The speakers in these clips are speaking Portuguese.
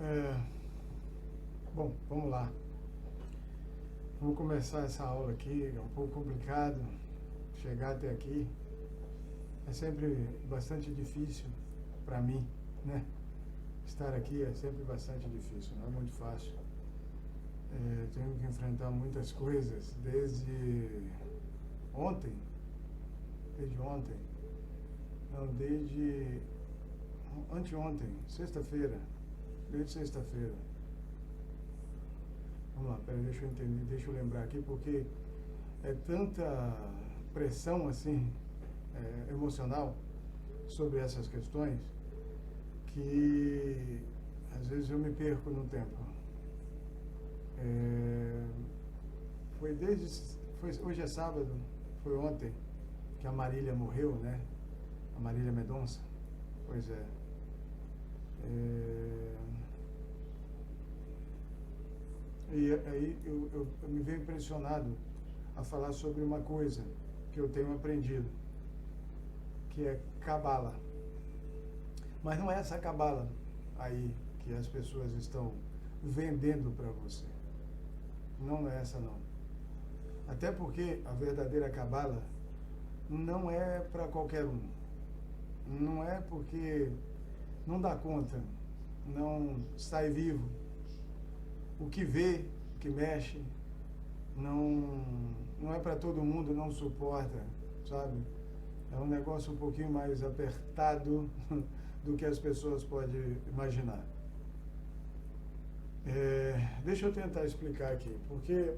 É, bom, vamos lá. Vou começar essa aula aqui, é um pouco complicado chegar até aqui. É sempre bastante difícil para mim, né? Estar aqui é sempre bastante difícil, não é muito fácil. Tenho que enfrentar muitas coisas ontem, desde ontem, não, desde anteontem, sexta-feira, desde sexta-feira. Vamos lá, peraí, deixa eu entender, deixa eu lembrar aqui, porque é tanta pressão, assim, emocional sobre essas questões, que às vezes eu me perco no tempo. Hoje é sábado, foi ontem que a Marília morreu, né? A Marília Mendonça. Pois é. E aí eu me vejo impressionado a falar sobre uma coisa que eu tenho aprendido, que é cabala. Mas não é essa cabala aí que as pessoas estão vendendo para você. Não é essa não. Até porque a verdadeira cabala não é para qualquer um. Não é porque não dá conta, não sai vivo. O que vê, o que mexe, não é para todo mundo, não suporta, sabe? É um negócio um pouquinho mais apertado do que as pessoas podem imaginar. Deixa eu tentar explicar aqui, porque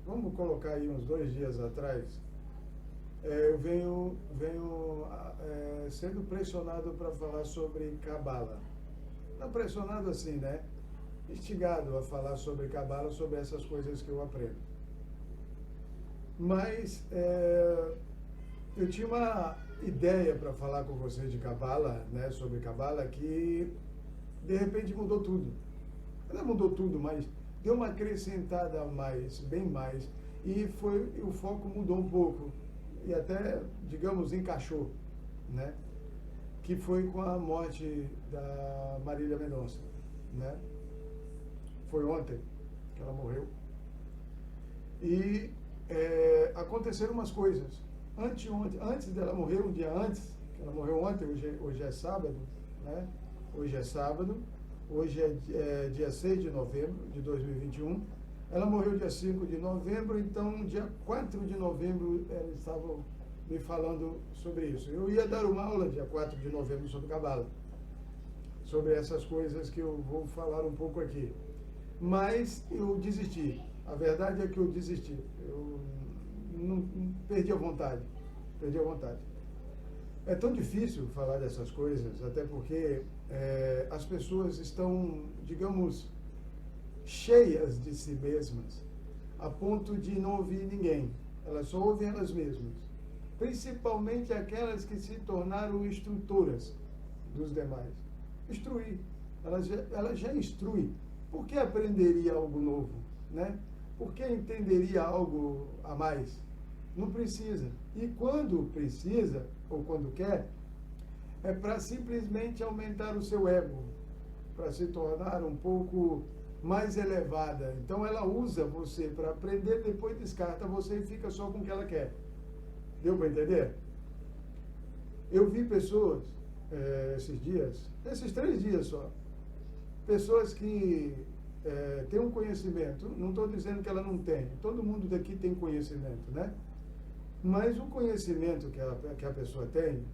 vamos colocar aí uns 2 dias atrás, eu venho sendo pressionado para falar sobre cabala. Não pressionado assim, né? Instigado a falar sobre cabala, sobre essas coisas que eu aprendo. Mas eu tinha uma ideia para falar com vocês de cabala, né? Sobre cabala, que de repente mudou tudo. Não mudou tudo, mas deu uma acrescentada a mais, bem mais, e o foco mudou um pouco, e até, digamos, encaixou, né? Que foi com a morte da Marília Mendonça, né? Foi ontem que ela morreu. E aconteceram umas coisas. Antes dela morrer, um dia antes, que ela morreu ontem, hoje é sábado, né? Hoje é sábado, hoje é dia 6 de novembro de 2021. Ela morreu dia 5 de novembro, então dia 4 de novembro eles estavam me falando sobre isso. Eu ia dar uma aula dia 4 de novembro sobre cabala, sobre essas coisas que eu vou falar um pouco aqui. Mas eu desisti. A verdade é que eu desisti. Eu não perdi a vontade. Perdi a vontade. É tão difícil falar dessas coisas, até porque as pessoas estão, digamos, cheias de si mesmas, a ponto de não ouvir ninguém. Elas só ouvem elas mesmas. Principalmente aquelas que se tornaram instrutoras dos demais. Instruir. Ela já instrui. Por que aprenderia algo novo, né? Por que entenderia algo a mais? Não precisa. E quando precisa, ou quando quer, é para simplesmente aumentar o seu ego, para se tornar um pouco mais elevada. Então ela usa você para aprender, depois descarta você e fica só com o que ela quer. Deu para entender? Eu vi pessoas, esses 3 dias só, pessoas que têm um conhecimento, não estou dizendo que ela não tem, todo mundo daqui tem conhecimento, né? Mas o conhecimento que a pessoa tem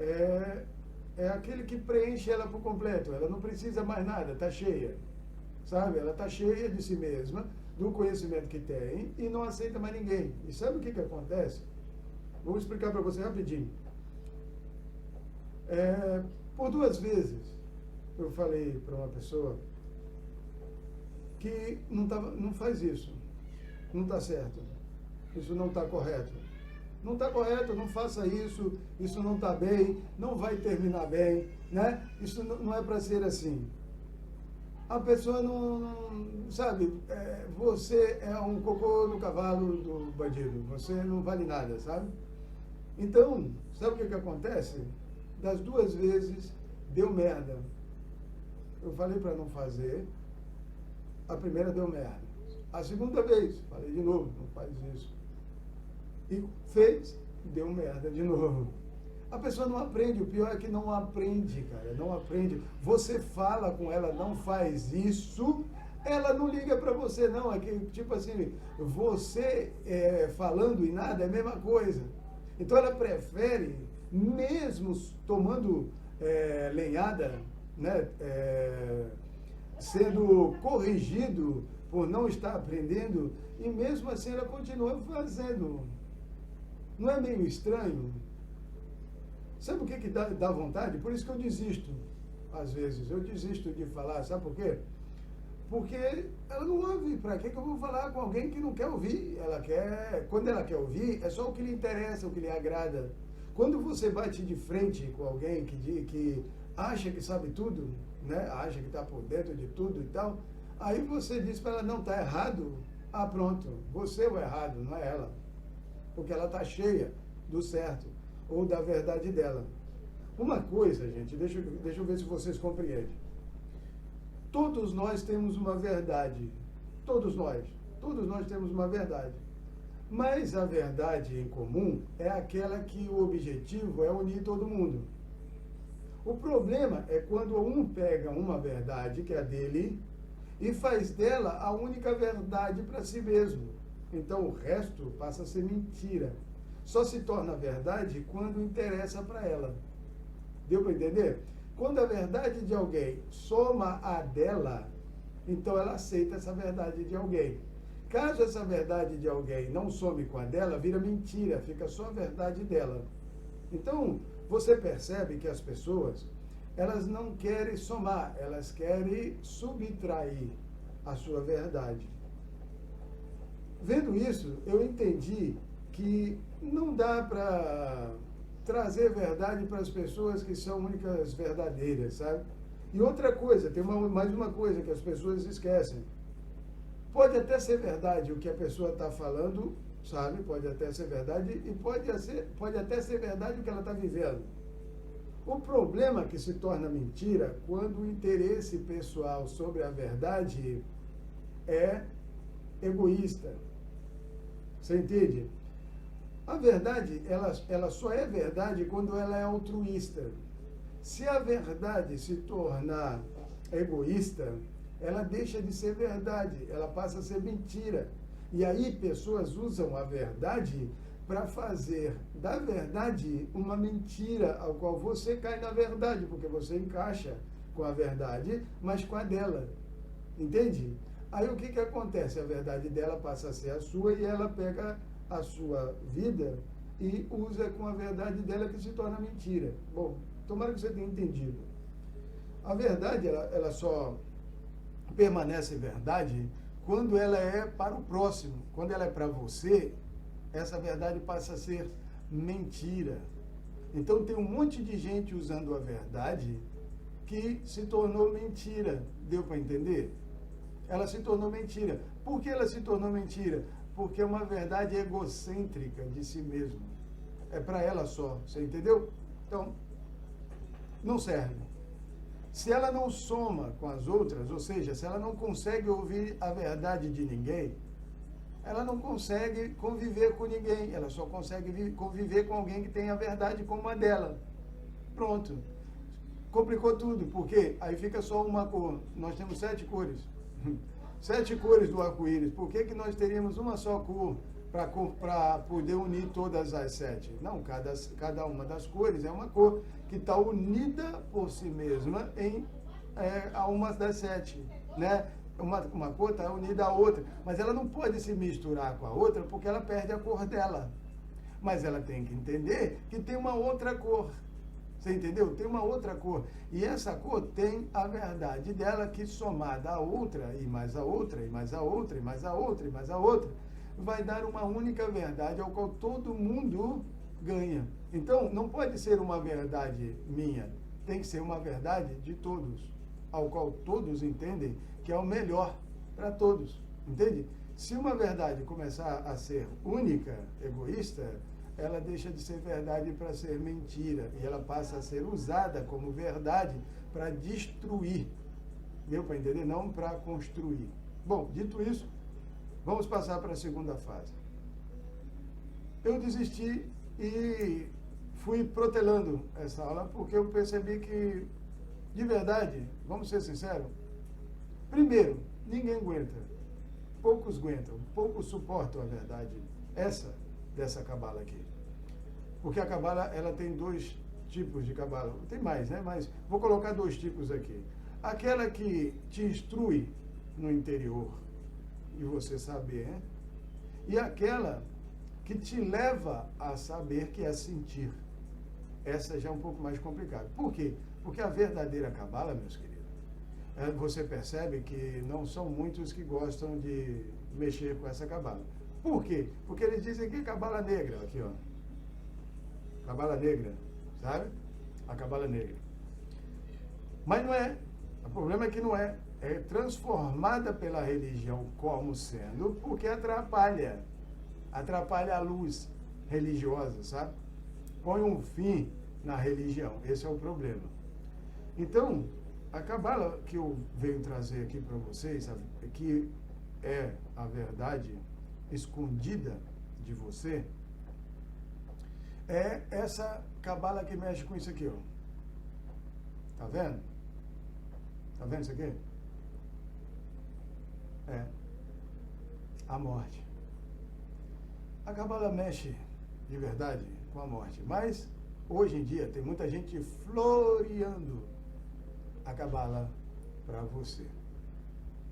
é aquele que preenche ela por completo, ela não precisa mais nada, está cheia, sabe? Ela está cheia de si mesma, do conhecimento que tem, e não aceita mais ninguém. E sabe o que acontece? Vou explicar para você rapidinho. Por 2 vezes, eu falei para uma pessoa que não faz isso, não está certo, isso não está correto. Não está correto, não faça isso, isso não está bem, não vai terminar bem, né? Isso não é para ser assim. A pessoa não sabe, você é um cocô no cavalo do bandido, você não vale nada, sabe? Então, sabe o que acontece? Das 2 vezes, deu merda. Eu falei para não fazer, a primeira deu merda. A segunda vez, falei de novo, não faz isso. E fez, deu merda de novo. A pessoa não aprende, o pior é que não aprende, cara, não aprende. Você fala com ela, não faz isso, ela não liga para você, não. É que, tipo assim, você falando e nada é a mesma coisa. Então ela prefere, mesmo tomando lenhada, né, sendo corrigido por não estar aprendendo, e mesmo assim ela continua fazendo. Não é meio estranho? Sabe o que dá vontade? Por isso que eu desisto, às vezes. Eu desisto de falar, sabe por quê? Porque ela não ouve. Para que eu vou falar com alguém que não quer ouvir? Quando ela quer ouvir, é só o que lhe interessa, o que lhe agrada. Quando você bate de frente com alguém que acha que sabe tudo, né? Acha que está por dentro de tudo e tal, aí você diz para ela, não, está errado. Ah, pronto, você é o errado, não é ela. Porque ela está cheia do certo ou da verdade dela. Uma coisa, gente, deixa eu ver se vocês compreendem. Todos nós temos uma verdade. Todos nós temos uma verdade. Mas a verdade em comum é aquela que o objetivo é unir todo mundo. O problema é quando um pega uma verdade, que é a dele, e faz dela a única verdade para si mesmo. Então o resto passa a ser mentira. Só se torna verdade quando interessa para ela. Deu para entender? Quando a verdade de alguém soma a dela, então ela aceita essa verdade de alguém. Caso essa verdade de alguém não some com a dela, vira mentira, fica só a verdade dela. Então, você percebe que as pessoas, elas não querem somar, elas querem subtrair a sua verdade. Vendo isso, eu entendi que não dá para trazer verdade para as pessoas que são únicas verdadeiras, sabe? E outra coisa, tem mais uma coisa que as pessoas esquecem. Pode até ser verdade o que a pessoa está falando, sabe? Pode até ser verdade e pode até ser verdade o que ela está vivendo. O problema que se torna mentira quando o interesse pessoal sobre a verdade é egoísta. Você entende? A verdade, ela só é verdade quando ela é altruísta. Se a verdade se tornar egoísta, ela deixa de ser verdade, ela passa a ser mentira. E aí pessoas usam a verdade para fazer da verdade uma mentira, ao qual você cai na verdade, porque você encaixa com a verdade, mas com a dela. Entende? Aí o que acontece? A verdade dela passa a ser a sua e ela pega a sua vida e usa com a verdade dela, que se torna mentira. Bom, tomara que você tenha entendido. A verdade, ela só permanece verdade quando ela é para o próximo. Quando ela é para você, essa verdade passa a ser mentira. Então tem um monte de gente usando a verdade que se tornou mentira. Deu para entender? Ela se tornou mentira. Por que ela se tornou mentira? Porque é uma verdade egocêntrica de si mesmo. É para ela só, você entendeu? Então, não serve. Se ela não soma com as outras, ou seja, se ela não consegue ouvir a verdade de ninguém, ela não consegue conviver com ninguém, ela só consegue conviver com alguém que tem a verdade como a dela. Pronto. Complicou tudo, porque aí fica só uma cor. Nós temos 7 cores. 7 cores do arco-íris. Por que nós teríamos uma só cor para poder unir todas as 7? Não, cada uma das cores é uma cor que está unida por si mesma a uma das 7, né? Uma cor está unida à outra, mas ela não pode se misturar com a outra porque ela perde a cor dela. Mas ela tem que entender que tem uma outra cor. Você entendeu? Tem uma outra cor. E essa cor tem a verdade dela, que somada a outra, e mais a outra, e mais a outra, e mais a outra, e mais a outra, vai dar uma única verdade ao qual todo mundo ganha. Então, não pode ser uma verdade minha, tem que ser uma verdade de todos, ao qual todos entendem que é o melhor para todos. Entende? Se uma verdade começar a ser única, egoísta, ela deixa de ser verdade para ser mentira. E ela passa a ser usada como verdade para destruir. Deu para entender? Não para construir. Bom, dito isso, vamos passar para a segunda fase. Eu desisti e fui protelando essa aula porque eu percebi que, de verdade, vamos ser sinceros, primeiro, ninguém aguenta. Poucos aguentam, poucos suportam a verdade dessa cabala aqui. Porque a cabala, ela tem dois tipos de cabala. Tem mais, né? Mas vou colocar dois tipos aqui. Aquela que te instrui no interior e você saber, né? E aquela que te leva a saber, que é sentir. Essa já é um pouco mais complicada. Por quê? Porque a verdadeira cabala, meus queridos, você percebe que não são muitos que gostam de mexer com essa cabala. Por quê? Porque eles dizem que é cabala negra, aqui ó. Cabala negra, sabe? A cabala negra. Mas não é. O problema é que não é. É transformada pela religião como sendo, porque atrapalha a luz religiosa, sabe? Põe um fim na religião. Esse é o problema. Então, a cabala que eu venho trazer aqui para vocês, sabe, que é a verdade escondida de você, é essa cabala que mexe com isso aqui, ó. Tá vendo? Tá vendo isso aqui? É a morte. A cabala mexe de verdade com a morte, mas hoje em dia tem muita gente floreando a cabala para você.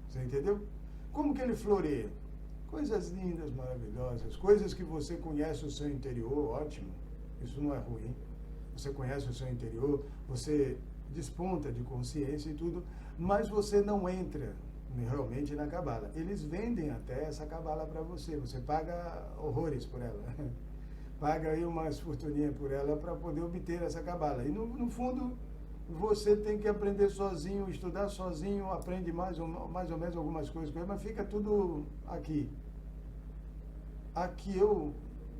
Você entendeu? Como que ele floreia? Coisas lindas, maravilhosas, coisas que você conhece o seu interior, ótimo. Isso não é ruim. Você conhece o seu interior, você desponta de consciência e tudo, mas você não entra realmente na cabala. Eles vendem até essa cabala para você. Você paga horrores por ela. Paga aí umas fortuninhas por ela para poder obter essa cabala. E no fundo, você tem que aprender sozinho, estudar sozinho, aprende mais ou menos algumas coisas, mas fica tudo aqui. Aqui eu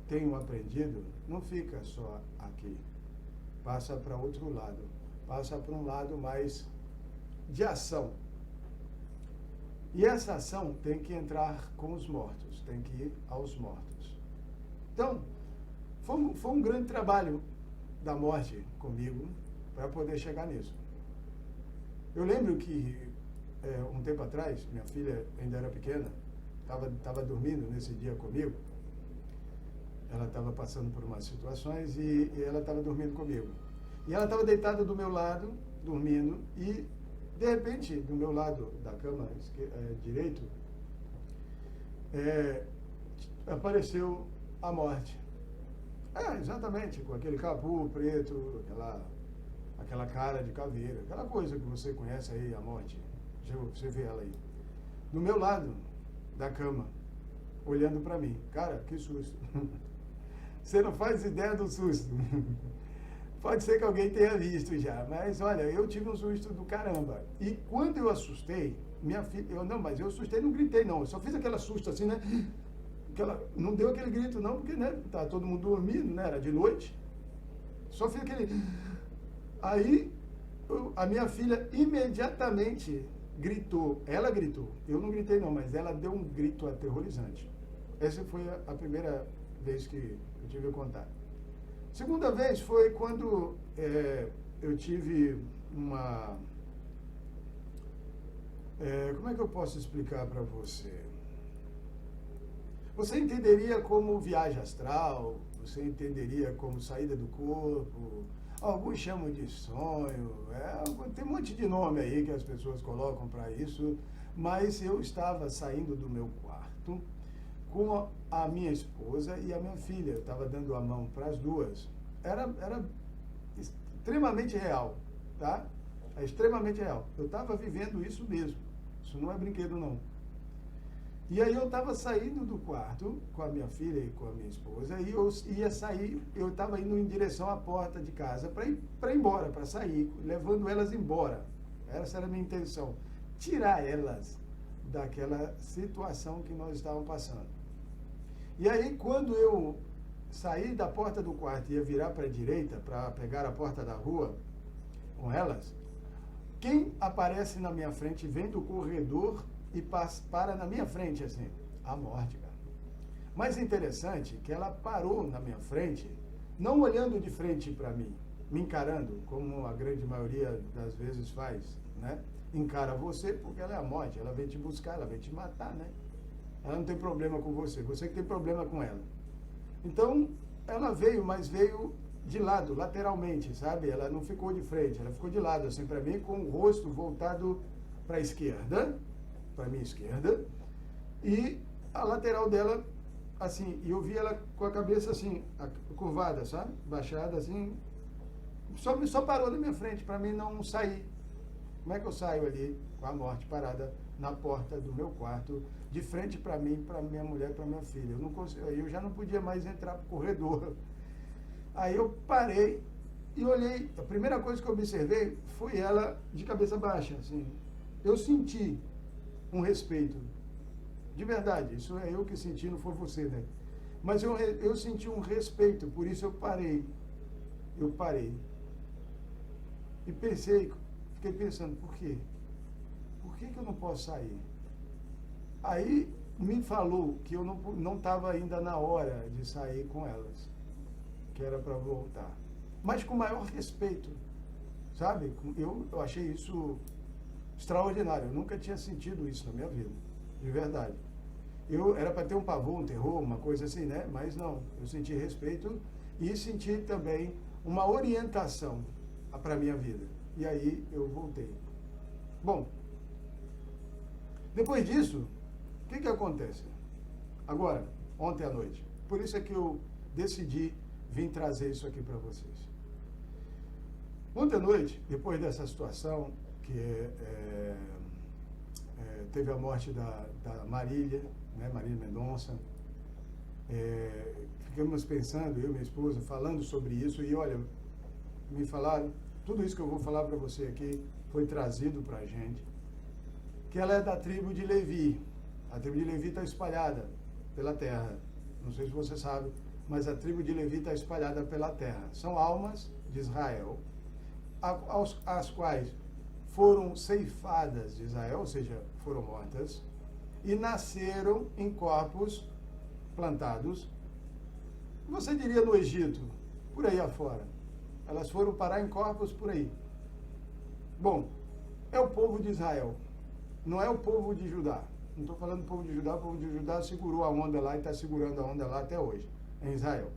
tenho aprendido, não fica só aqui. Passa para outro lado. Passa para um lado mais de ação. E essa ação tem que entrar com os mortos, tem que ir aos mortos. Então, foi um grande trabalho da morte comigo para poder chegar nisso. Eu lembro que um tempo atrás, minha filha ainda era pequena, estava dormindo nesse dia comigo. Ela estava passando por umas situações e ela estava dormindo comigo. E ela estava deitada do meu lado, dormindo, e de repente, do meu lado da cama direito, apareceu a morte. Exatamente, com aquele capuz preto, aquela cara de caveira, aquela coisa que você conhece aí, a morte. Você vê ela aí. Do meu lado da cama, olhando para mim. Cara, que susto. Você não faz ideia do susto. Pode ser que alguém tenha visto já, mas olha, eu tive um susto do caramba. E quando eu assustei, minha filha, mas eu assustei, não gritei não, eu só fiz aquela susto assim, né? Não deu aquele grito não, porque, né, tá todo mundo dormindo, né, era de noite. Só fiz aquele... Aí, a minha filha imediatamente gritou, ela gritou, eu não gritei não, mas ela deu um grito aterrorizante. Essa foi a primeira vez que eu tive o contato. Segunda vez foi quando eu tive uma... como é que eu posso explicar para você? Você entenderia como viagem astral, você entenderia como saída do corpo, alguns chamam de sonho, tem um monte de nome aí que as pessoas colocam para isso, mas eu estava saindo do meu quarto com a minha esposa e a minha filha. Eu estava dando a mão para as duas. Era extremamente real, tá? É extremamente real. Eu estava vivendo isso mesmo. Isso não é brinquedo, não. E aí eu estava saindo do quarto com a minha filha e com a minha esposa e eu ia sair, eu estava indo em direção à porta de casa para ir embora, para sair, levando elas embora. Essa era a minha intenção. Tirar elas daquela situação que nós estávamos passando. E aí, quando eu sair da porta do quarto e ia virar para a direita para pegar a porta da rua com elas, quem aparece na minha frente, vem do corredor e para na minha frente, assim? A morte, cara. Mas interessante que ela parou na minha frente, não olhando de frente para mim, me encarando, como a grande maioria das vezes faz, né? Encara você porque ela é a morte, ela vem te buscar, ela vem te matar, né? Ela não tem problema com você, você que tem problema com ela. Então, ela veio, mas veio de lado, lateralmente, sabe? Ela não ficou de frente, ela ficou de lado, assim, para mim, com o rosto voltado para a esquerda, para a minha esquerda, e a lateral dela, assim, e eu vi ela com a cabeça, assim, curvada, sabe? Baixada, assim, só parou na minha frente, para mim não sair. Como é que eu saio ali, com a morte parada na porta do meu quarto, de frente para mim, para minha mulher, para minha filha? Eu já não podia mais entrar para o corredor. Aí eu parei e olhei. A primeira coisa que eu observei foi ela de cabeça baixa, assim. Eu senti um respeito. De verdade, isso é eu que senti, não foi você, né? Mas eu senti um respeito, por isso eu parei. Eu parei. E fiquei pensando, por quê? Por que eu não posso sair? Aí me falou que eu não estava ainda na hora de sair com elas, que era para voltar. Mas com maior respeito, sabe? Eu achei isso extraordinário. Eu nunca tinha sentido isso na minha vida, de verdade. Era para ter um pavor, um terror, uma coisa assim, né? Mas não, eu senti respeito e senti também uma orientação para a minha vida. E aí eu voltei. Bom, depois disso, o que acontece? Agora, ontem à noite. Por isso é que eu decidi vir trazer isso aqui para vocês. Ontem à noite, depois dessa situação, que teve a morte da Marília, né, Marília Mendonça, ficamos pensando, eu e minha esposa, falando sobre isso, e olha, me falaram, tudo isso que eu vou falar para você aqui foi trazido para a gente, que ela é da tribo de Levi. A tribo de Levi está espalhada pela terra. Não sei se você sabe, mas a tribo de Levi está espalhada pela terra. São almas de Israel, as quais foram ceifadas de Israel, ou seja, foram mortas, e nasceram em corpos plantados, você diria no Egito, por aí afora. Elas foram parar em corpos por aí. Bom, é o povo de Israel, não é o povo de Judá. Não estou falando do povo de Judá, o povo de Judá segurou a onda lá e está segurando a onda lá até hoje, em Israel.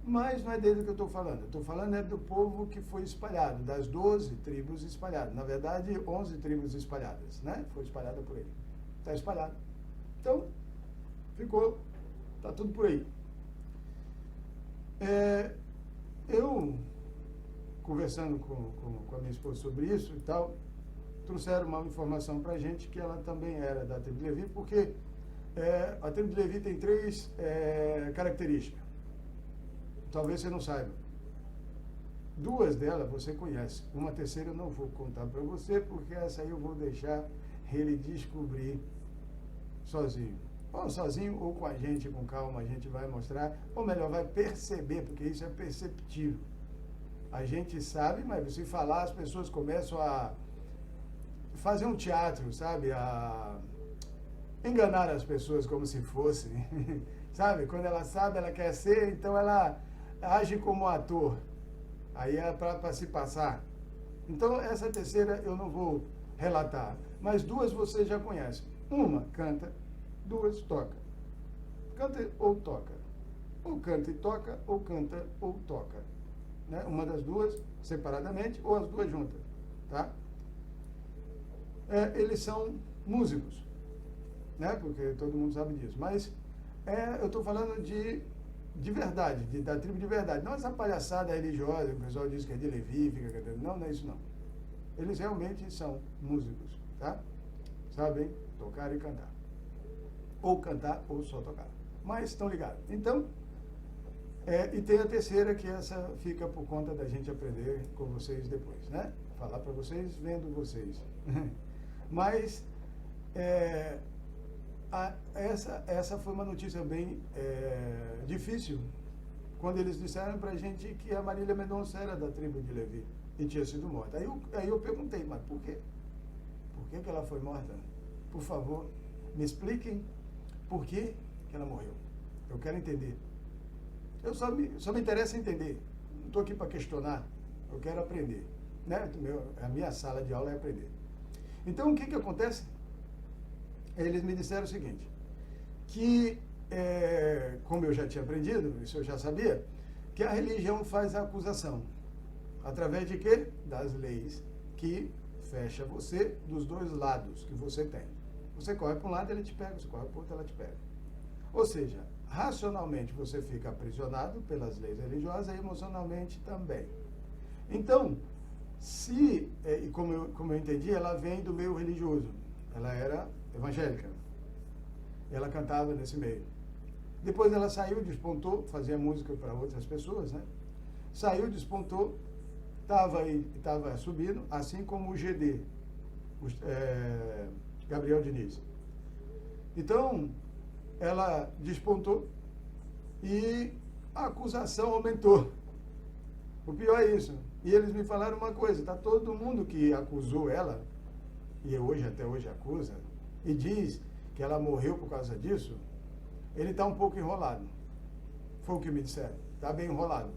Mas não é dele que eu estou falando. Eu estou falando do povo que foi espalhado, das 12 tribos espalhadas. Na verdade, 11 tribos espalhadas, né? Foi espalhada por ele. Está espalhado. Então, está tudo por aí. Eu, conversando com a minha esposa sobre isso e tal, trouxeram uma informação para a gente que ela também era da tribo de Levi, porque a tribo de Levi tem 3 características. Talvez você não saiba. 2 delas você conhece. Uma terceira eu não vou contar para você, porque essa aí eu vou deixar ele descobrir sozinho. Ou sozinho ou com a gente, com calma, a gente vai mostrar, ou melhor, vai perceber, porque isso é perceptível. A gente sabe, mas se falar, as pessoas começam a fazer um teatro, sabe? A enganar as pessoas como se fossem, sabe? Quando ela sabe, ela quer ser, então ela age como ator. Aí é para se passar. Então, essa terceira eu não vou relatar, mas 2 você já conhece. Uma canta, 2 toca. Canta ou toca. Ou canta e toca, ou canta ou toca. Né? Uma das 2 separadamente, ou as 2 juntas. Tá? Eles são músicos, né? Porque todo mundo sabe disso. Mas eu estou falando de verdade, da tribo de verdade. Não essa palhaçada religiosa, que o pessoal diz que é de Levi, fica cantando. Não, não é isso não. Eles realmente são músicos, tá? Sabem tocar e cantar. Ou cantar ou só tocar. Mas estão ligados. Então, e tem a terceira, que essa fica por conta da gente aprender com vocês depois, né? Falar para vocês, vendo vocês. Mas essa foi uma notícia bem difícil quando eles disseram para a gente que a Marília Mendonça era da tribo de Levi e tinha sido morta. Aí eu perguntei, mas por quê? Por que ela foi morta? Por favor, me expliquem por que ela morreu. Eu quero entender. Eu só me interessa entender. Não estou aqui para questionar. Eu quero aprender. Né? A minha sala de aula é aprender. Então, o que acontece? Eles me disseram o seguinte, que, como eu já tinha aprendido, isso eu já sabia, que a religião faz a acusação. Através de quê? Das leis que fecha você dos dois lados que você tem. Você corre para um lado, ele te pega. Você corre para o outro, ela te pega. Ou seja, racionalmente você fica aprisionado pelas leis religiosas e emocionalmente também. Então, como eu entendi, ela vem do meio religioso. Ela era evangélica. Ela cantava nesse meio. Depois ela saiu, despontou, fazia música para outras pessoas, né? Saiu, despontou, estava subindo, assim como o GD, Gabriel Diniz. Então, ela despontou e a acusação aumentou. O pior é isso. E eles me falaram uma coisa, tá todo mundo que acusou ela, e até hoje acusa, e diz que ela morreu por causa disso, ele está um pouco enrolado. Foi o que me disseram. Está bem enrolado.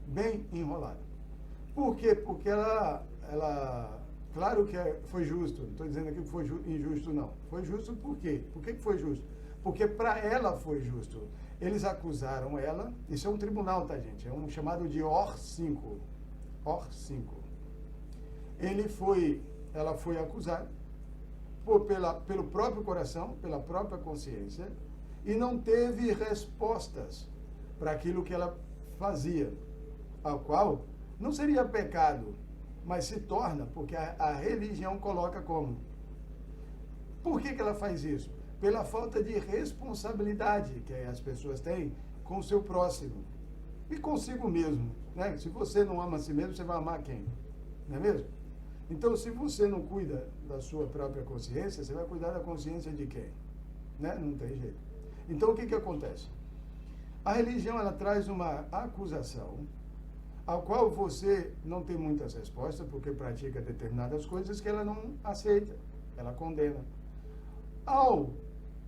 Bem enrolado. Por quê? Porque ela claro que foi justo. Não estou dizendo aqui que foi injusto, não. Foi justo por quê? Por que foi justo? Porque para ela foi justo. Eles acusaram ela, isso é um tribunal, tá, gente? É um chamado de OR 5. OR 5. Ela foi acusada pelo próprio coração, pela própria consciência, e não teve respostas para aquilo que ela fazia, ao qual não seria pecado, mas se torna, porque a religião coloca como. Por que ela faz isso? Pela falta de responsabilidade que as pessoas têm com o seu próximo e consigo mesmo, né? Se você não ama a si mesmo, você vai amar quem? Não é mesmo? Então, se você não cuida da sua própria consciência, você vai cuidar da consciência de quem? Né? Não tem jeito. Então, o que acontece? A religião, ela traz uma acusação, ao qual você não tem muitas respostas, porque pratica determinadas coisas que ela não aceita, ela condena. Ao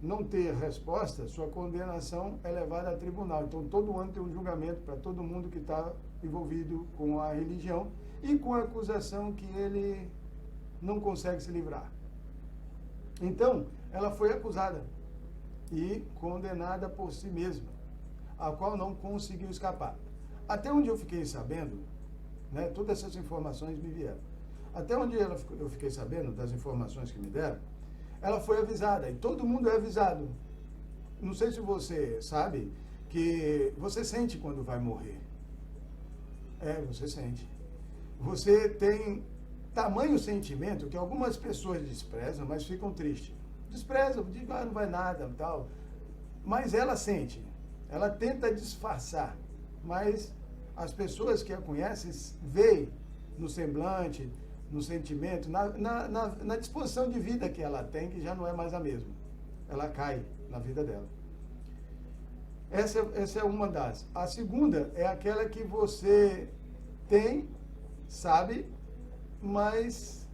não ter resposta, sua condenação é levada a tribunal. Então, todo ano tem um julgamento para todo mundo que está envolvido com a religião e com a acusação que ele não consegue se livrar. Então, ela foi acusada e condenada por si mesma, a qual não conseguiu escapar. Até onde eu fiquei sabendo, né, todas essas informações me vieram. Até onde eu fiquei sabendo das informações que me deram, ela foi avisada, e todo mundo é avisado. Não sei se você sabe que você sente quando vai morrer. Você sente. Você tem tamanho sentimento que algumas pessoas desprezam, mas ficam tristes. Desprezam, dizem, não vai nada, tal. Mas ela sente. Ela tenta disfarçar, mas as pessoas que a conhecem veem no semblante, no sentimento, na disposição de vida que ela tem, que já não é mais a mesma. Ela cai na vida dela. Essa é uma das. A segunda é aquela que você tem, sabe, mas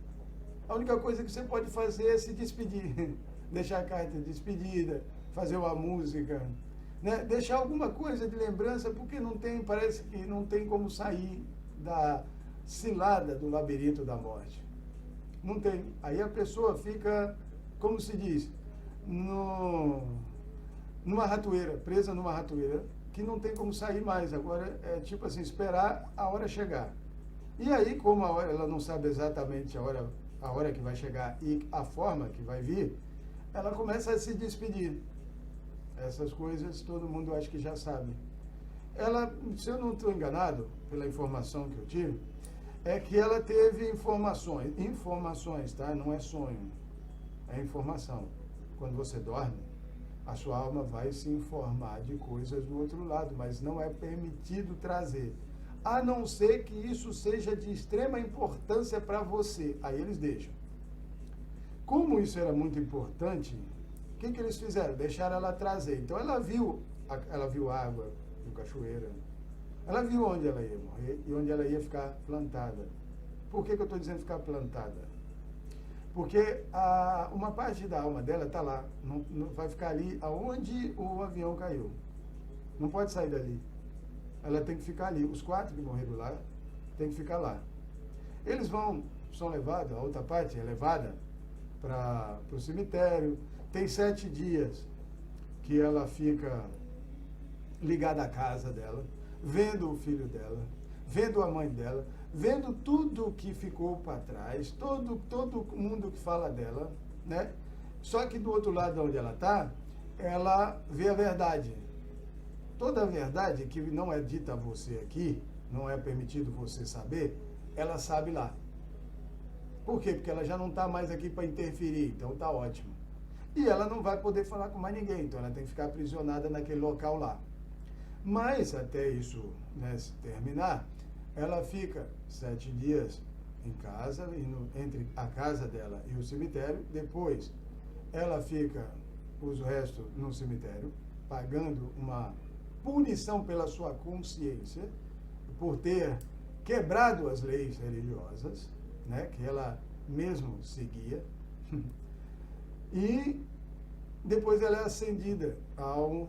a única coisa que você pode fazer é se despedir. Deixar a carta de despedida, fazer uma música, né? Deixar alguma coisa de lembrança, porque parece que não tem como sair da cilada do labirinto da morte. Não tem. Aí a pessoa fica, como se diz, numa ratoeira, presa numa ratoeira, que não tem como sair mais. Agora é tipo assim, esperar a hora chegar. E aí, como ela não sabe exatamente a hora que vai chegar e a forma que vai vir, ela começa a se despedir. Essas coisas todo mundo acho que já sabe. Ela, se eu não estou enganado, pela informação que eu tive, é que ela teve informações, tá? Não é sonho, é informação. Quando você dorme, a sua alma vai se informar de coisas do outro lado, mas não é permitido trazer, a não ser que isso seja de extrema importância para você. Aí eles deixam. Como isso era muito importante, o que eles fizeram? Deixaram ela trazer. Então ela viu água com cachoeira. Ela viu onde ela ia morrer e onde ela ia ficar plantada. Por que eu estou dizendo ficar plantada? Porque uma parte da alma dela está lá, não vai ficar ali aonde o avião caiu. Não pode sair dali. Ela tem que ficar ali. Os 4 que morreram lá, tem que ficar lá. Eles são levados, a outra parte é levada para o cemitério. Tem 7 dias que ela fica ligada à casa dela, vendo o filho dela, vendo a mãe dela, vendo tudo que ficou para trás, todo mundo que fala dela, né? Só que do outro lado onde ela está, ela vê a verdade. Toda a verdade que não é dita a você aqui, não é permitido você saber, ela sabe lá. Por quê? Porque ela já não está mais aqui para interferir, então está ótimo. E ela não vai poder falar com mais ninguém, então ela tem que ficar aprisionada naquele local lá. Mas, até isso, né, se terminar, ela fica 7 dias em casa, entre a casa dela e o cemitério. Depois, ela fica os restos no cemitério, pagando uma punição pela sua consciência, por ter quebrado as leis religiosas, né, que ela mesmo seguia. E depois ela é ascendida ao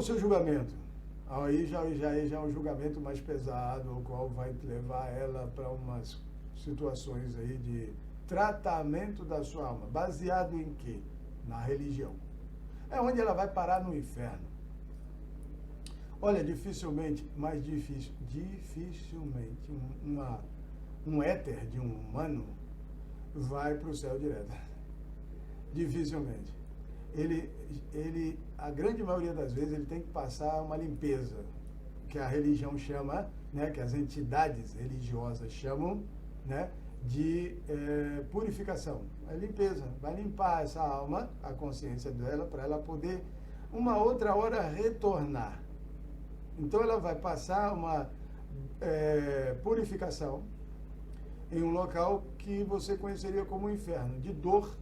seu julgamento. Aí já é um julgamento mais pesado, o qual vai levar ela para umas situações aí de tratamento da sua alma. Baseado em quê? Na religião. É onde ela vai parar no inferno. Olha, dificilmente um éter de um humano vai para o céu direto. Dificilmente. A grande maioria das vezes, ele tem que passar uma limpeza, que a religião chama, né, que as entidades religiosas chamam, né, de purificação. É limpeza. Vai limpar essa alma, a consciência dela, para ela poder, uma outra hora, retornar. Então, ela vai passar uma purificação em um local que você conheceria como inferno, de dor,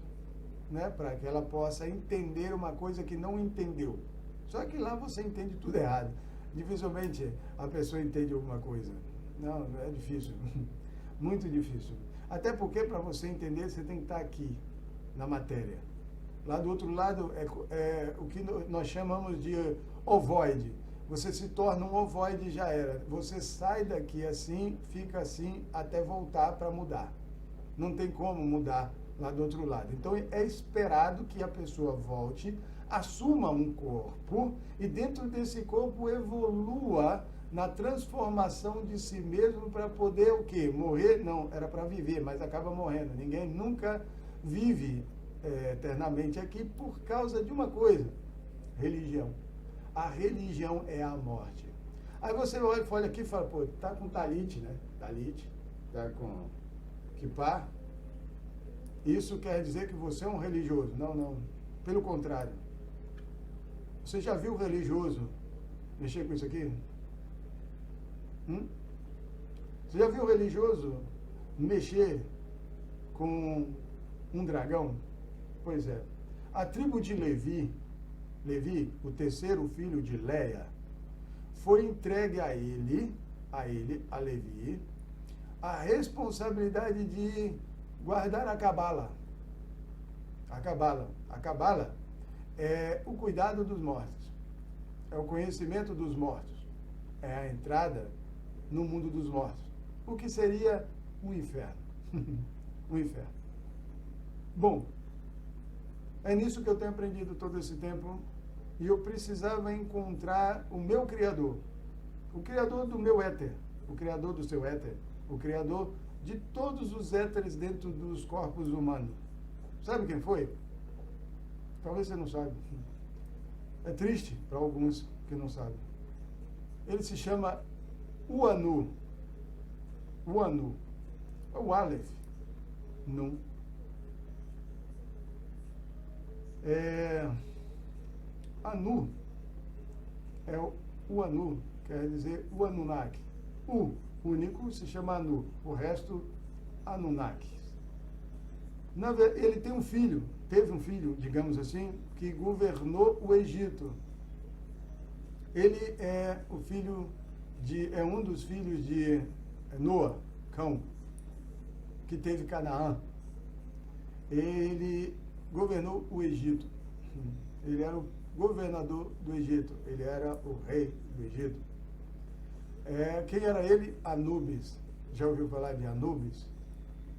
né, para que ela possa entender uma coisa que não entendeu. Só que lá você entende tudo errado. Dificilmente a pessoa entende alguma coisa. Não, é difícil. Muito difícil. Até porque, para você entender, você tem que estar aqui, na matéria. Lá do outro lado é o que nós chamamos de ovoide. Você se torna um ovoide e já era. Você sai daqui assim, fica assim, até voltar para mudar. Não tem como mudar lá do outro lado. Então, é esperado que a pessoa volte, assuma um corpo e dentro desse corpo evolua na transformação de si mesmo para poder o quê? Morrer? Não, era para viver, mas acaba morrendo. Ninguém nunca vive eternamente aqui por causa de uma coisa: religião. A religião é a morte. Aí você olha aqui e fala, pô, tá com talite, né? Talite, tá com kippah. Isso quer dizer que você é um religioso. Não, não. Pelo contrário. Você já viu o religioso mexer com isso aqui? Você já viu o religioso mexer com um dragão? Pois é. A tribo de Levi, o terceiro filho de Leia, foi entregue a Levi, a responsabilidade de guardar a Cabala. A Cabala é o cuidado dos mortos, é o conhecimento dos mortos, é a entrada no mundo dos mortos. O que seria um inferno? Um inferno. Bom, é nisso que eu tenho aprendido todo esse tempo, e eu precisava encontrar o meu Criador, o Criador do meu éter, o Criador do seu éter, o Criador de todos os éteres dentro dos corpos humanos. Sabe quem foi? Talvez você não saiba. É triste para alguns que não sabem. Ele se chama Uanu. Uanu. É o Aleph. Nun. Anu é o Anu, quer dizer o Anunnaki. O único se chama Anu, o resto Anunnakis. Ele tem teve um filho, digamos assim, que governou o Egito. Ele é um dos filhos de Noa, Cão, que teve Canaã. Ele governou o Egito. Ele era o governador do Egito. Ele era o rei do Egito. Quem era ele? Anubis. Já ouviu falar de Anubis?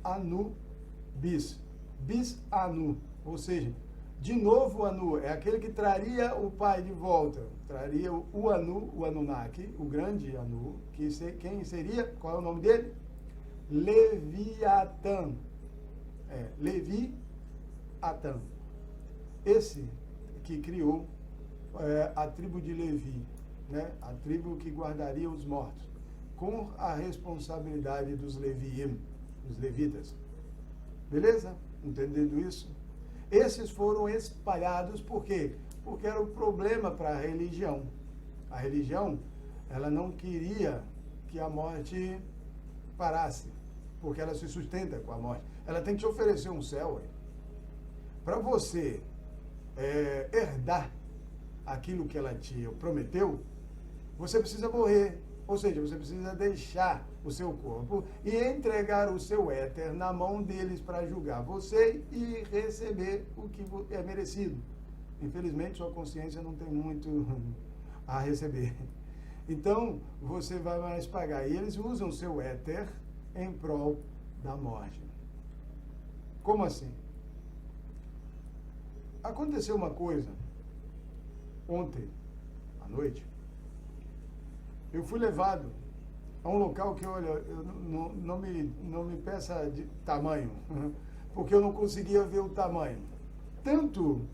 Anubis. Bis-Anu. Ou seja, de novo Anu. É aquele que traria o pai de volta. Traria o Anu, o Anunnaki, o grande Anu. Quem seria? Qual é o nome dele? Leviatã. Leviatã. Esse que criou a tribo de Levi, né? A tribo que guardaria os mortos, com a responsabilidade dos Leviim, os levitas. Beleza? Entendendo isso? Esses foram espalhados, por quê? Porque era o problema para a religião. A religião, ela não queria que a morte parasse, porque ela se sustenta com a morte. Ela tem que te oferecer um céu. Para você herdar aquilo que ela te prometeu, você precisa morrer. Ou seja, você precisa deixar o seu corpo e entregar o seu éter na mão deles para julgar você e receber o que é merecido. Infelizmente, sua consciência não tem muito a receber. Então, você vai mais pagar. E eles usam o seu éter em prol da morte. Como assim? Aconteceu uma coisa ontem à noite. Eu fui levado a um local que, olha, não me peça de tamanho, porque eu não conseguia ver o tamanho. Tanto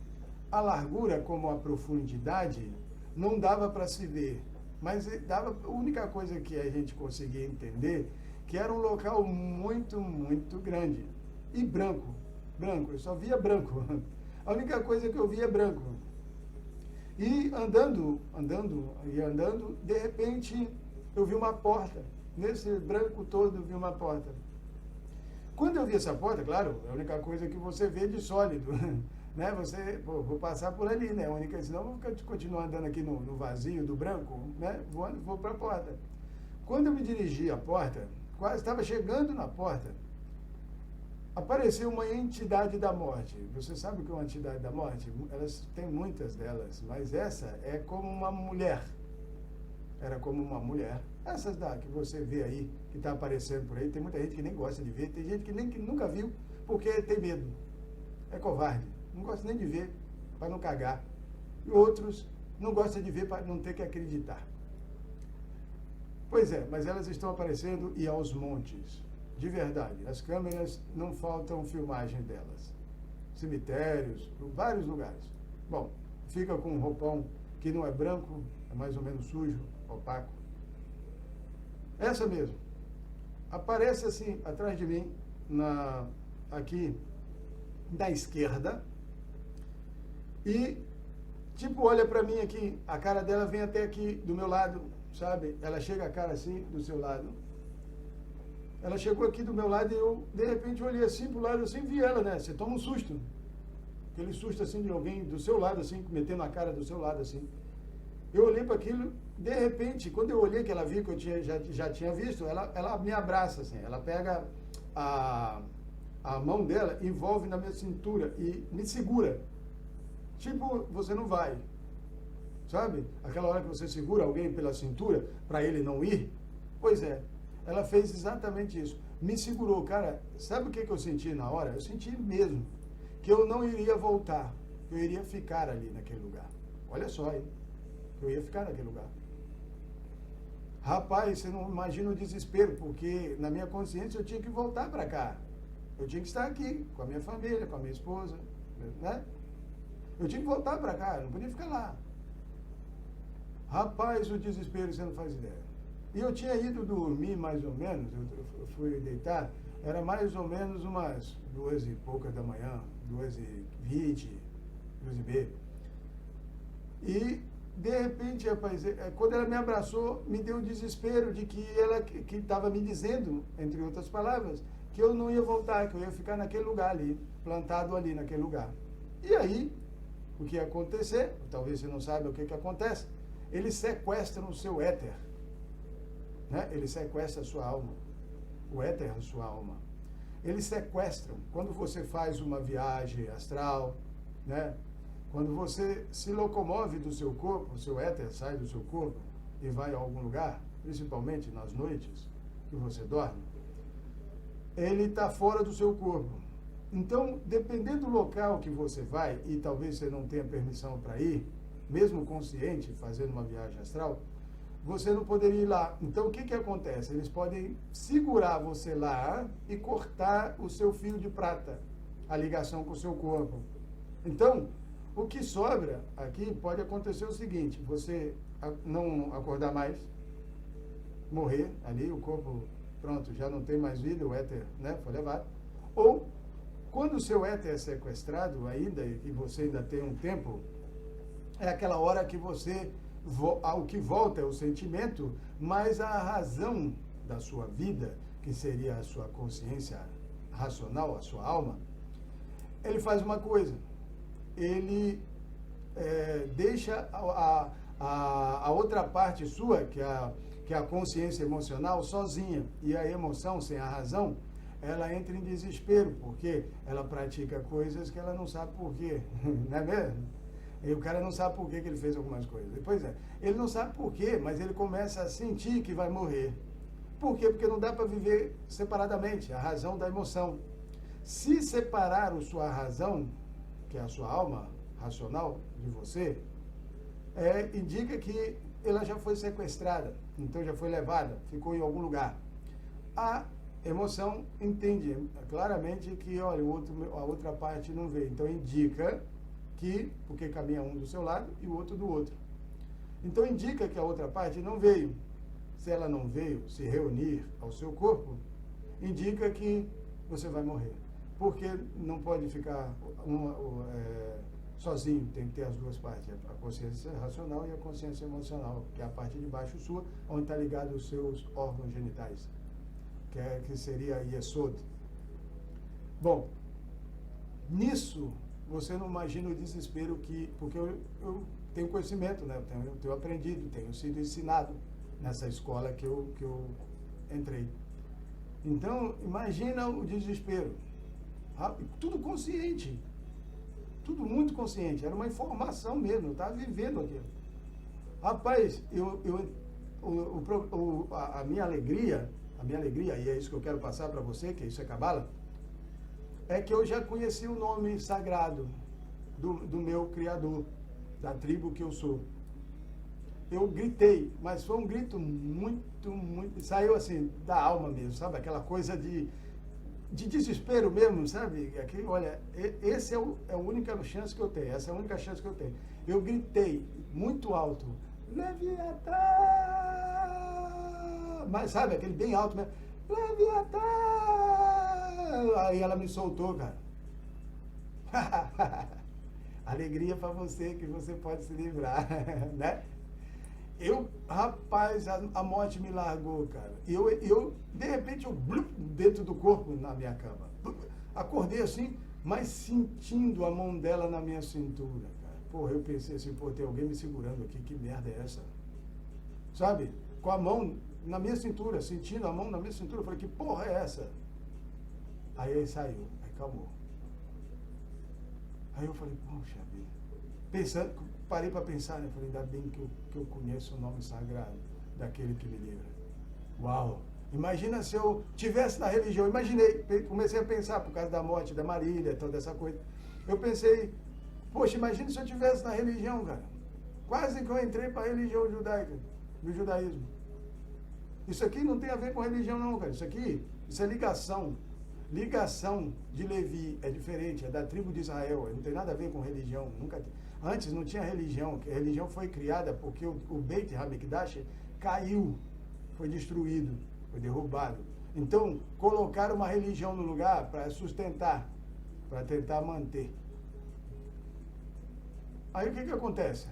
a largura como a profundidade não dava para se ver, mas a única coisa que a gente conseguia entender que era um local muito, muito grande e branco, eu só via branco. A única coisa que eu via é branco. E andando, de repente eu vi uma porta. Nesse branco todo eu vi uma porta. Quando eu vi essa porta, claro, é a única coisa que você vê de sólido, né? Vou passar por ali, né? Senão eu vou continuar andando aqui no vazio do branco, né? Vou para a porta. Quando eu me dirigi à porta, quase estava chegando na porta, apareceu uma entidade da morte. Você sabe o que é uma entidade da morte? Elas têm muitas delas, mas essa é como uma mulher. Era como uma mulher. Essas que você vê aí, que está aparecendo por aí, tem muita gente que nem gosta de ver, tem gente que nunca viu, porque tem medo. É covarde. Não gosta nem de ver, para não cagar. E outros não gostam de ver para não ter que acreditar. Pois é, mas elas estão aparecendo e aos montes. De verdade, as câmeras não faltam filmagem delas. Cemitérios, vários lugares. Bom, fica com um roupão que não é branco, é mais ou menos sujo, opaco. Essa mesmo. Aparece assim, atrás de mim, aqui, da esquerda, e, tipo, olha pra mim aqui, a cara dela vem até aqui, do meu lado, sabe? Ela chega a cara assim, do seu lado. Ela chegou aqui do meu lado e eu, de repente, olhei assim pro lado, assim, vi ela, né? Você toma um susto. Aquele susto, assim, de alguém do seu lado, assim, metendo a cara do seu lado, assim. Eu olhei para aquilo, de repente, quando eu olhei que ela viu que eu já tinha visto, ela me abraça, assim. Ela pega a mão dela, envolve na minha cintura e me segura. Tipo, você não vai. Sabe? Aquela hora que você segura alguém pela cintura, para ele não ir. Pois é. Ela fez exatamente isso. Me segurou, cara. Sabe o que eu senti na hora? Eu senti mesmo que eu não iria voltar. Eu iria ficar ali naquele lugar. Olha só, hein? Eu ia ficar naquele lugar. Rapaz, você não imagina o desespero, porque na minha consciência eu tinha que voltar para cá. Eu tinha que estar aqui, com a minha família, com a minha esposa, né? Eu tinha que voltar para cá, eu não podia ficar lá. Rapaz, o desespero, você não faz ideia. E eu tinha ido dormir mais ou menos, eu fui deitar, era mais ou menos umas 2 e poucas da manhã, 2h20, 2h30. E, de repente, rapaz, quando ela me abraçou, me deu um desespero de que ela que estava me dizendo, entre outras palavras, que eu não ia voltar, que eu ia ficar naquele lugar ali, plantado ali naquele lugar. E aí, o que ia acontecer, talvez você não saiba o que acontece, eles sequestram o seu éter, né? Ele sequestra a sua alma, o éter é a sua alma. Eles sequestram, quando você faz uma viagem astral, né? Quando você se locomove do seu corpo, o seu éter sai do seu corpo e vai a algum lugar, principalmente nas noites que você dorme, ele está fora do seu corpo. Então, dependendo do local que você vai, e talvez você não tenha permissão para ir, mesmo consciente, fazendo uma viagem astral, você não poderia ir lá. Então, o que acontece? Eles podem segurar você lá e cortar o seu fio de prata, a ligação com o seu corpo. Então, o que sobra aqui pode acontecer o seguinte, você não acordar mais, morrer ali, o corpo, pronto, já não tem mais vida, o éter, né, foi levado, ou quando o seu éter é sequestrado ainda, e você ainda tem um tempo, é aquela hora que você, o que volta é o sentimento, mas a razão da sua vida, que seria a sua consciência racional, a sua alma, ele faz uma coisa, ele deixa a outra parte sua, que é a consciência emocional, sozinha, e a emoção sem a razão, ela entra em desespero, porque ela pratica coisas que ela não sabe por quê, não é mesmo? E o cara não sabe por que ele fez algumas coisas. Pois é, ele não sabe por quê, mas ele começa a sentir que vai morrer. Por quê? Porque não dá para viver separadamente, a razão da emoção. Se separar a sua razão, que é a sua alma racional de você, indica que ela já foi sequestrada, então já foi levada, ficou em algum lugar. A emoção entende claramente que, olha, a outra parte não veio. Então indica que, porque caminha um do seu lado e o outro do outro. Então indica que a outra parte não veio. Se ela não veio se reunir ao seu corpo, indica que você vai morrer. Porque não pode ficar sozinho, tem que ter as duas partes, a consciência racional e a consciência emocional, que é a parte de baixo sua, onde está ligado os seus órgãos genitais, que seria a Yesod. Bom, nisso, você não imagina o desespero porque eu tenho conhecimento, né? Eu tenho aprendido, tenho sido ensinado nessa escola que eu entrei. Então, imagina o desespero. Tudo consciente, tudo muito consciente, era uma informação mesmo, eu estava vivendo aquilo. Rapaz, a minha alegria, e é isso que eu quero passar para você, que isso é Cabala, é que eu já conheci o nome sagrado do meu Criador, da tribo que eu sou. Eu gritei, mas foi um grito muito, saiu assim, da alma mesmo, sabe? Aquela coisa de desespero mesmo, sabe? Aqui, olha, essa é a única chance que eu tenho, essa é a única chance que eu tenho. Eu gritei muito alto, Leviatã! Mas sabe, aquele bem alto mesmo, Leviatã! Aí ela me soltou, cara. Alegria para você, que você pode se livrar, né? Rapaz, a morte me largou, cara. De repente, dentro do corpo, na minha cama. Acordei assim, mas sentindo a mão dela na minha cintura, cara. Porra, eu pensei assim, pô, tem alguém me segurando aqui, que merda é essa? Sabe? Com a mão na minha cintura, sentindo a mão na minha cintura, eu falei, que porra é essa? Aí saiu, aí calmou. Aí eu falei, poxa vida. Parei para pensar, né? Falei, ainda bem que eu conheço o nome sagrado daquele que me livra. Uau! Imagina se eu tivesse na religião, comecei a pensar por causa da morte da Marília, toda essa coisa. Eu pensei, poxa, imagina se eu tivesse na religião, cara. Quase que eu entrei para a religião judaica, do judaísmo. Isso aqui não tem a ver com religião não, cara. Isso é ligação. Ligação de Levi é diferente, é da tribo de Israel, não tem nada a ver com religião, nunca. Antes não tinha religião, a religião foi criada porque o Beit HaMikdash caiu, foi destruído, foi derrubado. Então, colocaram uma religião no lugar para sustentar, para tentar manter. Aí o que acontece?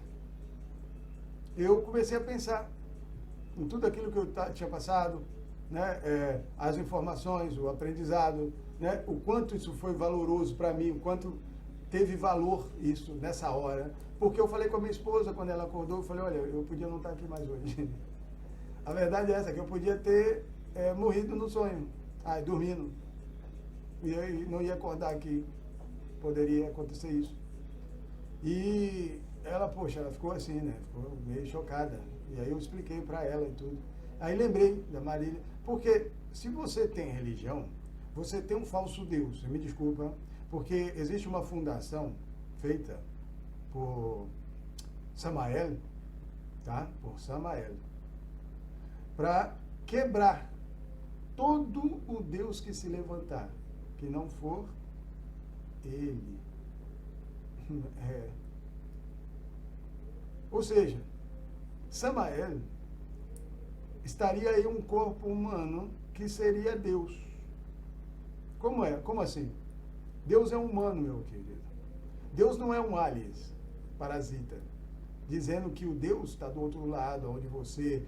Eu comecei a pensar em tudo aquilo que eu tinha passado, né, as informações, o aprendizado, né, o quanto isso foi valoroso para mim, o quanto teve valor isso nessa hora. Porque eu falei com a minha esposa quando ela acordou, eu falei, olha, eu podia não estar aqui mais hoje. A verdade é essa, que eu podia ter morrido no sonho, dormindo. E eu não ia acordar aqui. Poderia acontecer isso. E ela, poxa, ela ficou assim, né? Ficou meio chocada. E aí eu expliquei para ela e tudo. Aí lembrei da Marília, porque se você tem religião, você tem um falso Deus. Você me desculpa, porque existe uma fundação feita por Samael, tá? Por Samael, para quebrar todo o Deus que se levantar, que não for ele. Ou seja, Samael estaria aí um corpo humano que seria Deus. Como é? Como assim? Deus é humano, meu querido. Deus não é um aliens, parasita, dizendo que o Deus está do outro lado, onde você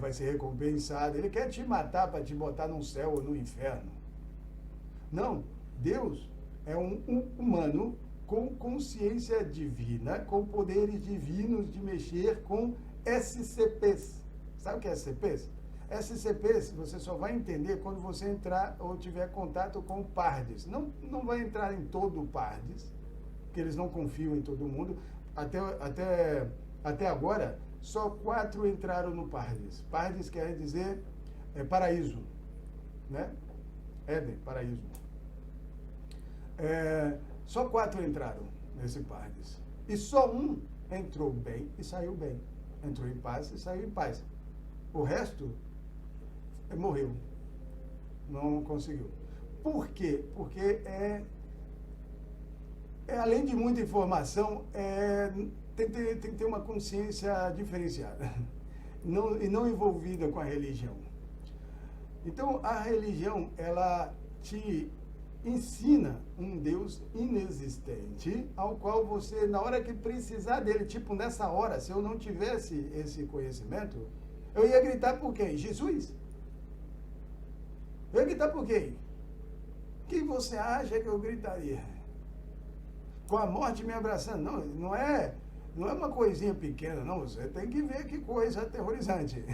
vai ser recompensado. Ele quer te matar para te botar no céu ou no inferno. Não, Deus é um humano com consciência divina, com poderes divinos de mexer com SCPs. Sabe o que é SCPs? SCPs você só vai entender quando você entrar ou tiver contato com o Pardes. Não vai entrar em todo o Pardes, porque eles não confiam em todo mundo. Até agora, só 4 entraram no Pardes. Pardes quer dizer paraíso, né? Éden, paraíso. Só 4 entraram nesse Pardes. E só um entrou bem e saiu bem. Entrou em paz e saiu em paz. O resto morreu. Não conseguiu. Por quê? Porque além de muita informação, tem que ter uma consciência diferenciada. E não envolvida com a religião. Então, a religião, ela te ensina um Deus inexistente, ao qual você, na hora que precisar dele, tipo nessa hora, se eu não tivesse esse conhecimento, eu ia gritar por quem? Jesus? Eu ia gritar por quem? Quem você acha que eu gritaria? Com a morte me abraçando? Não é uma coisinha pequena, não. Você tem que ver que coisa aterrorizante.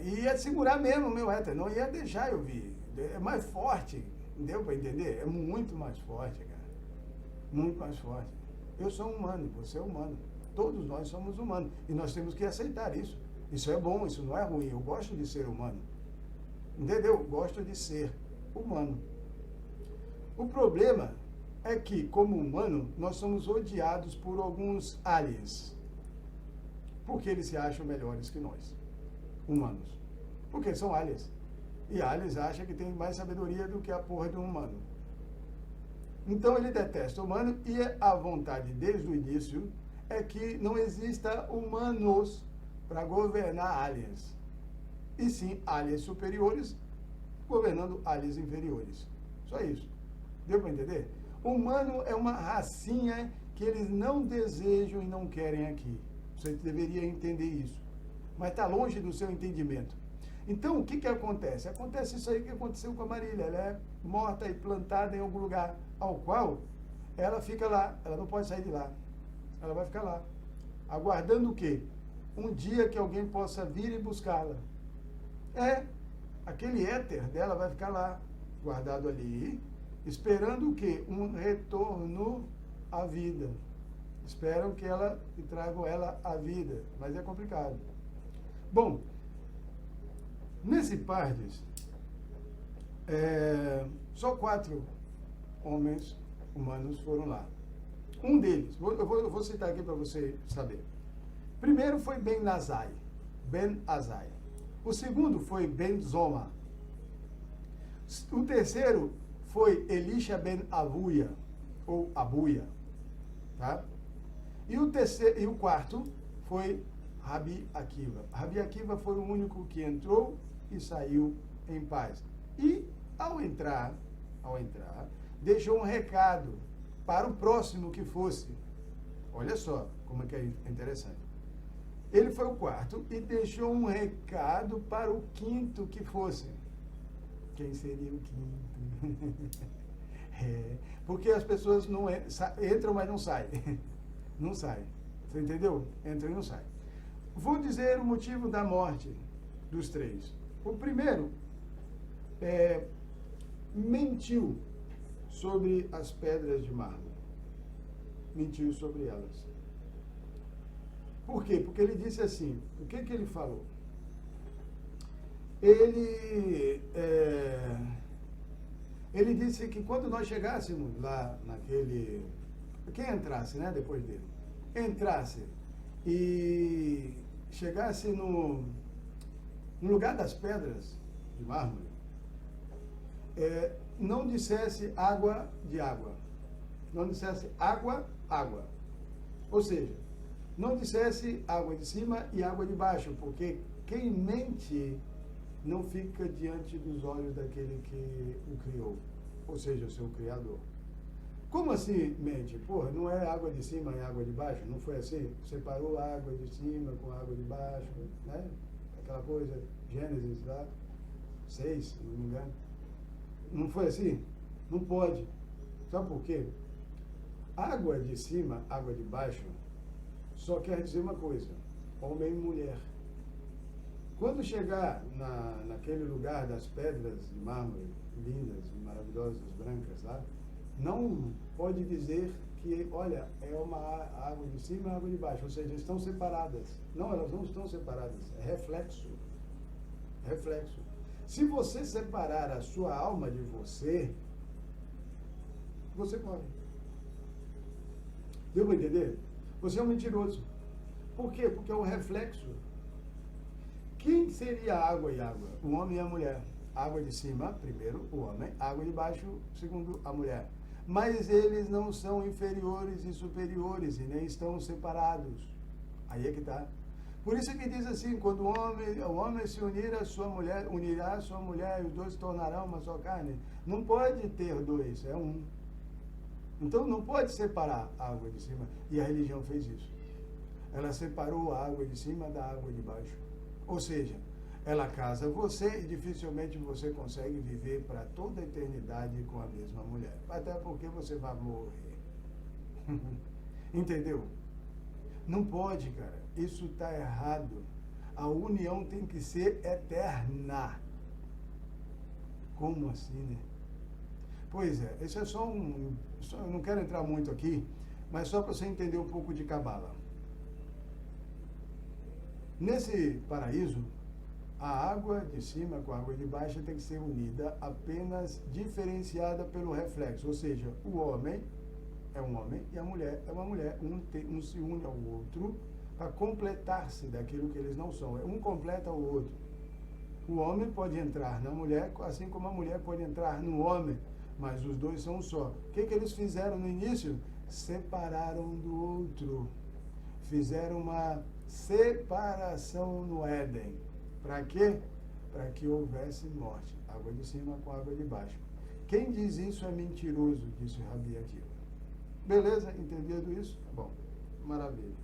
Ia segurar mesmo o meu éter, não ia deixar eu vir. É mais forte. Deu para entender? É muito mais forte, cara. Muito mais forte. Eu sou humano, você é humano. Todos nós somos humanos. E nós temos que aceitar isso. Isso é bom, isso não é ruim. Eu gosto de ser humano. Entendeu? Eu gosto de ser humano. O problema é que, como humano, nós somos odiados por alguns aliens. Porque eles se acham melhores que nós, humanos. Porque são aliens. E aliens acham que tem mais sabedoria do que a porra de um humano. Então ele detesta o humano e a vontade desde o início é que não exista humanos para governar aliens. E sim aliens superiores governando aliens inferiores. Só isso. Deu para entender? Humano é uma racinha que eles não desejam e não querem aqui. Você deveria entender isso. Mas está longe do seu entendimento. Então, o que acontece? Acontece isso aí que aconteceu com a Marília. Ela é morta e plantada em algum lugar, ao qual ela fica lá. Ela não pode sair de lá. Ela vai ficar lá. Aguardando o quê? Um dia que alguém possa vir e buscá-la. Aquele éter dela vai ficar lá, guardado ali, esperando o quê? Um retorno à vida. Esperam que tragam ela à vida. Mas é complicado. Bom, nesse Pardes, só 4 homens humanos foram lá. Um deles, eu vou citar aqui para você saber. Primeiro foi Ben Azai. O segundo foi Ben Zoma. O terceiro foi Elisha Ben Abuia, ou Abuia. Tá? E o quarto foi Rabi Akiva. Rabi Akiva foi o único que entrou e saiu em paz. E, ao entrar, deixou um recado para o próximo que fosse. Olha só como é que é interessante. Ele foi o quarto e deixou um recado para o quinto que fosse. Quem seria o quinto? Porque as pessoas não entram, mas não saem. Não saem. Você entendeu? Entra e não sai. Vou dizer o motivo da morte dos três. O primeiro mentiu sobre as pedras de mármore. Mentiu sobre elas. Por quê? Porque ele disse assim, o que ele falou? Ele disse que quando nós chegássemos lá naquele... Quem entrasse, né, depois dele? Entrasse e chegasse no lugar das pedras de mármore, não dissesse água de água. Não dissesse água, água. Ou seja, não dissesse água de cima e água de baixo, porque quem mente não fica diante dos olhos daquele que o criou, ou seja, o seu Criador. Como assim mente? Porra, não é água de cima e água de baixo? Não foi assim? Separou a água de cima com a água de baixo, né? Aquela coisa, Gênesis lá, 6, se não me engano. Não foi assim? Não pode. Sabe por quê? Água de cima, água de baixo, só quer dizer uma coisa, homem e mulher. Quando chegar naquele lugar das pedras de mármore, lindas, maravilhosas, brancas lá, não pode dizer que, olha, é uma água de cima e água de baixo, ou seja, estão separadas. Não, elas não estão separadas, é reflexo. Reflexo. Se você separar a sua alma de você, você morre. Deu para entender? Você é um mentiroso. Por quê? Porque é o reflexo. Quem seria água e água? O homem e a mulher. Água de cima, primeiro, o homem. Água de baixo, segundo, a mulher. Mas eles não são inferiores e superiores e nem estão separados. Aí é que está. Por isso que diz assim, quando o homem se unir a sua mulher, unirá a sua mulher e os dois se tornarão uma só carne. Não pode ter dois, é um. Então não pode separar a água de cima. E a religião fez isso. Ela separou a água de cima da água de baixo. Ou seja, ela casa você e dificilmente você consegue viver para toda a eternidade com a mesma mulher. Até porque você vai morrer. Entendeu? Não pode, cara. Isso está errado. A união tem que ser eterna. Como assim, né? Pois é, esse é só eu não quero entrar muito aqui, mas só para você entender um pouco de Cabala. Nesse paraíso, a água de cima com a água de baixo tem que ser unida, apenas diferenciada pelo reflexo. Ou seja, o homem é um homem e a mulher é uma mulher. Um se une ao outro para completar-se daquilo que eles não são. Um completa o outro. O homem pode entrar na mulher, assim como a mulher pode entrar no homem. Mas os dois são um só. O que eles fizeram no início? Separaram um do outro. Fizeram uma separação no Éden. Para quê? Para que houvesse morte. Água de cima com água de baixo. Quem diz isso é mentiroso, disse Rabi Akiva. Beleza? Entendido isso? Bom, maravilha.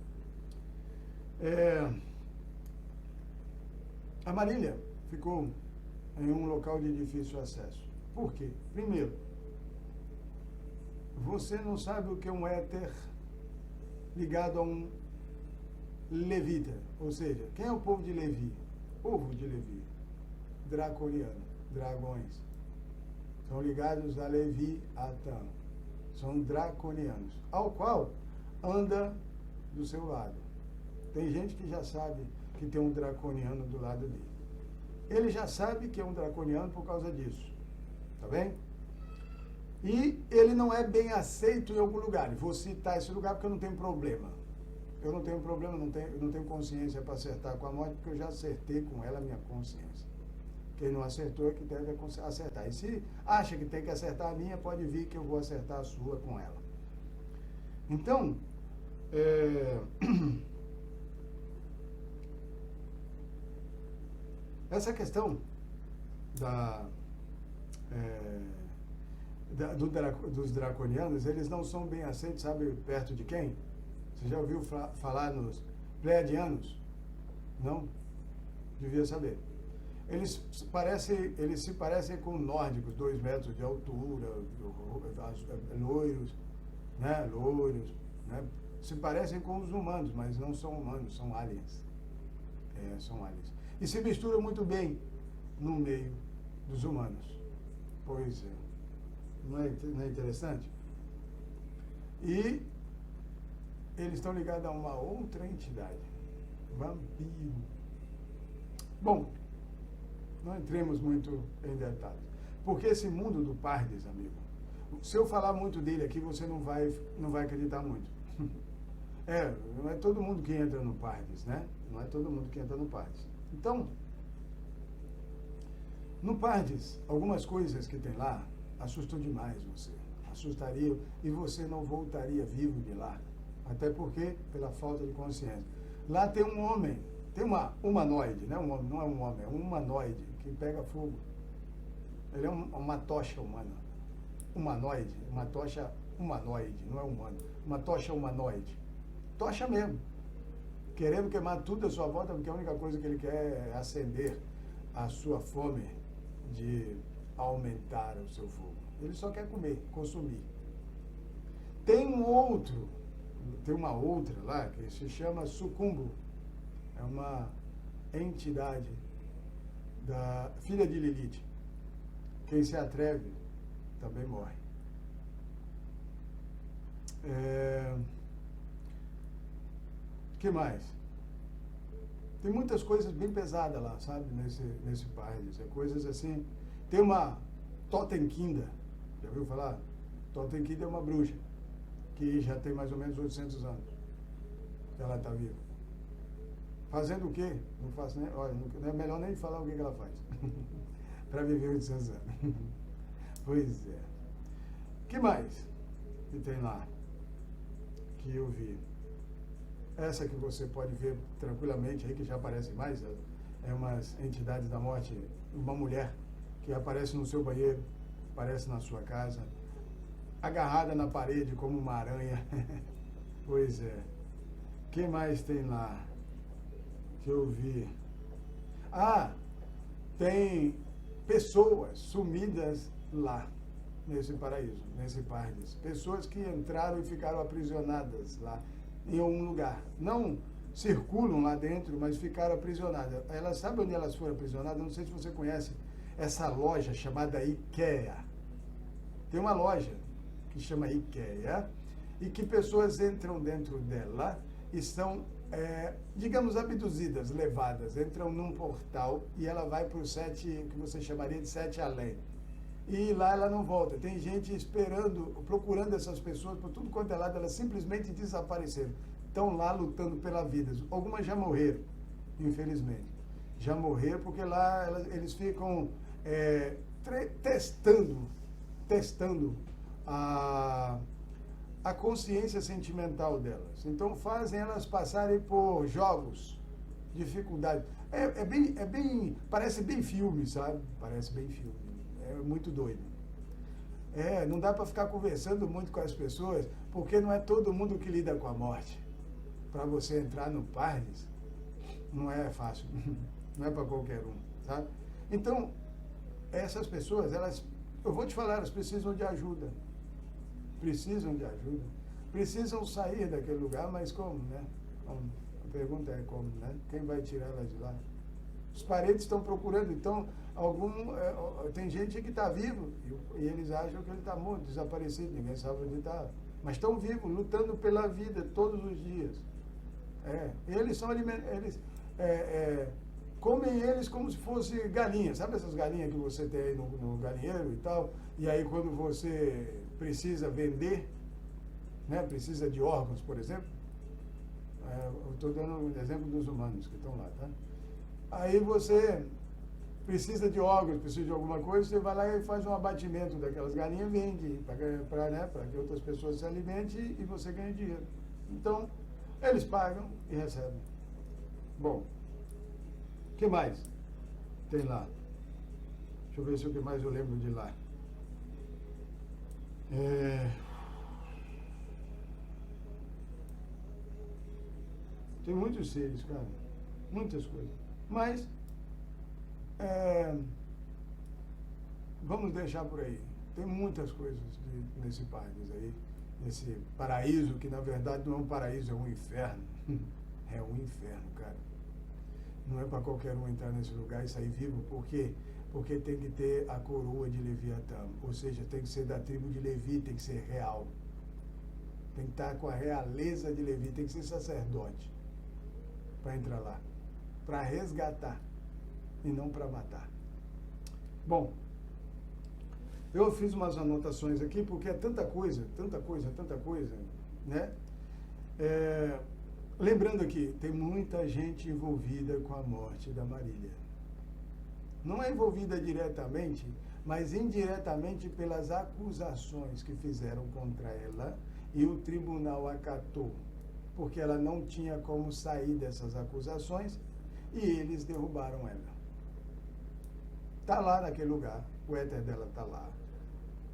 A Marília ficou em um local de difícil acesso. Por quê? Primeiro, você não sabe o que é um éter ligado a um levita. Ou seja, quem é o povo de Levi? Povo de Levi. Draconiano. Dragões. São ligados a Levi, Atã. São draconianos. Ao qual anda do seu lado. Tem gente que já sabe que tem um draconiano do lado dele. Ele já sabe que é um draconiano por causa disso. Tá bem? E ele não é bem aceito em algum lugar. Vou citar esse lugar porque eu não tenho problema. Eu não tenho problema, eu não tenho consciência para acertar com a morte, porque eu já acertei com ela a minha consciência. Quem não acertou é que deve acertar. E se acha que tem que acertar a minha, pode vir que eu vou acertar a sua com ela. Então, essa questão dos draconianos, eles não são bem aceitos, sabe perto de quem? Você já ouviu falar nos pleiadianos? Não? Devia saber. Eles se parecem com nórdicos, 2 metros de altura, loiros, né? Loiros, né? Se parecem com os humanos, mas não são humanos, são aliens. São aliens. E se misturam muito bem no meio dos humanos. Pois é. Não é interessante? E eles estão ligados a uma outra entidade. Vampiro. Bom, não entremos muito em detalhes. Porque esse mundo do Pardes, amigo, se eu falar muito dele aqui, você não vai acreditar muito. Não é todo mundo que entra no Pardes, né? Não é todo mundo que entra no Pardes. Então, no Pardes, algumas coisas que tem lá assustam demais você. Assustariam e você não voltaria vivo de lá. Até porque, pela falta de consciência. Lá tem um homem, tem uma humanoide, né? Não é um homem, é um humanoide que pega fogo. Ele é uma tocha humana. Humanoide, uma tocha humanoide, não é humano. Uma tocha humanoide. Tocha mesmo. Querendo queimar tudo à sua volta, porque a única coisa que ele quer é acender a sua fome de aumentar o seu fogo. Ele só quer comer, consumir. Tem uma outra lá que se chama Sucumbo. É uma entidade da filha de Lilith. Quem se atreve também morre. Que mais? Tem muitas coisas bem pesadas lá, sabe? Nesse país. Coisas assim. Tem uma Totenkinda. Já ouviu falar? Totenkinda é uma bruxa que já tem mais ou menos 800 anos que ela está viva. Fazendo o quê? Não faço nem... Olha, não é melhor nem falar o que ela faz. Para viver 800 anos. Pois é. O que mais que tem lá que eu vi? Essa que você pode ver tranquilamente aí, que já aparece mais, é umas entidades da morte, uma mulher que aparece no seu banheiro, aparece na sua casa, agarrada na parede como uma aranha. Pois é. O que mais tem lá que eu vi? Tem pessoas sumidas lá, nesse paraíso, nesse Pardes. Pessoas que entraram e ficaram aprisionadas lá, em algum lugar. Não circulam lá dentro, mas ficaram aprisionadas. Elas sabem onde elas foram aprisionadas? Não sei se você conhece essa loja chamada IKEA. Tem uma loja que chama IKEA e que pessoas entram dentro dela e são, digamos, abduzidas, levadas. Entram num portal e ela vai para o 7, que você chamaria de 7 além. E lá ela não volta. Tem gente esperando, procurando essas pessoas por tudo quanto é lado, elas simplesmente desapareceram. Estão lá lutando pela vida. Algumas já morreram, infelizmente. Já morreram porque lá eles ficam testando a consciência sentimental delas. Então fazem elas passarem por jogos, dificuldades. Parece bem filme, sabe? Parece bem filme. É muito doido. Não dá para ficar conversando muito com as pessoas, porque não é todo mundo que lida com a morte. Para você entrar no Pardes, não é fácil. Não é para qualquer um, sabe? Então, essas pessoas, eu vou te falar, elas precisam de ajuda. Precisam de ajuda. Precisam sair daquele lugar, mas como, né? Como? A pergunta é como, né? Quem vai tirar elas de lá? Os parentes estão procurando, então, tem gente que está vivo e eles acham que ele está morto, desaparecido, ninguém sabe onde está. Mas estão vivos, lutando pela vida todos os dias. Eles são alimentados, comem eles como se fosse galinha. Sabe essas galinhas que você tem aí no galinheiro e tal? E aí quando você precisa vender, né, precisa de órgãos, por exemplo, eu estou dando um exemplo dos humanos que estão lá, tá? Aí você precisa de órgãos, precisa de alguma coisa, você vai lá e faz um abatimento daquelas galinhas, vende para que outras pessoas se alimentem e você ganha dinheiro. Então, eles pagam e recebem. Bom, o que mais tem lá? Deixa eu ver se o que mais eu lembro de lá. Tem muitos seres, cara. muitas coisas. Mas, vamos deixar por aí. Tem muitas coisas nesse país aí, nesse paraíso, que na verdade não é um paraíso, é um inferno. É um inferno, cara. Não é para qualquer um entrar nesse lugar e sair vivo, por quê? Porque tem que ter a coroa de Leviatã, ou seja, tem que ser da tribo de Levi, tem que ser real. Tem que estar com a realeza de Levi, tem que ser sacerdote para entrar lá, para resgatar e não para matar. Bom, eu fiz umas anotações aqui porque é tanta coisa, né? Lembrando aqui, tem muita gente envolvida com a morte da Marília. Não é envolvida diretamente, mas indiretamente pelas acusações que fizeram contra ela e o tribunal acatou, porque ela não tinha como sair dessas acusações e eles derrubaram ela. Está lá naquele lugar, o éter dela está lá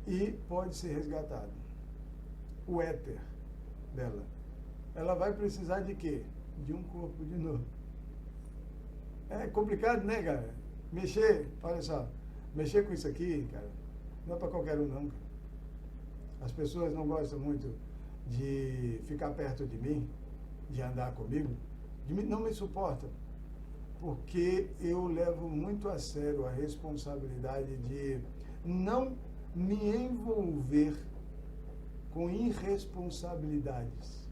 e pode ser resgatado. O éter dela. Ela vai precisar de quê? De um corpo de novo. É complicado, né, cara? Olha só, mexer com isso aqui, cara, não é para qualquer um, não, cara. As pessoas não gostam muito de ficar perto de mim, de andar comigo, não me suportam, porque eu levo muito a sério a responsabilidade de não me envolver com irresponsabilidades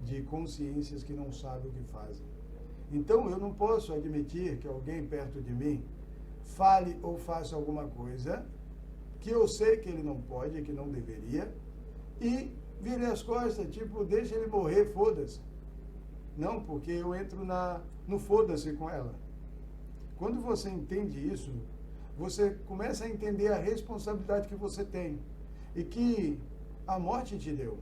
de consciências que não sabem o que fazem. Então, eu não posso admitir que alguém perto de mim fale ou faça alguma coisa que eu sei que ele não pode, que não deveria, e vire as costas, tipo, deixa ele morrer, foda-se. Não, porque eu entro no foda-se com ela. Quando você entende isso, você começa a entender a responsabilidade que você tem e que a morte te deu.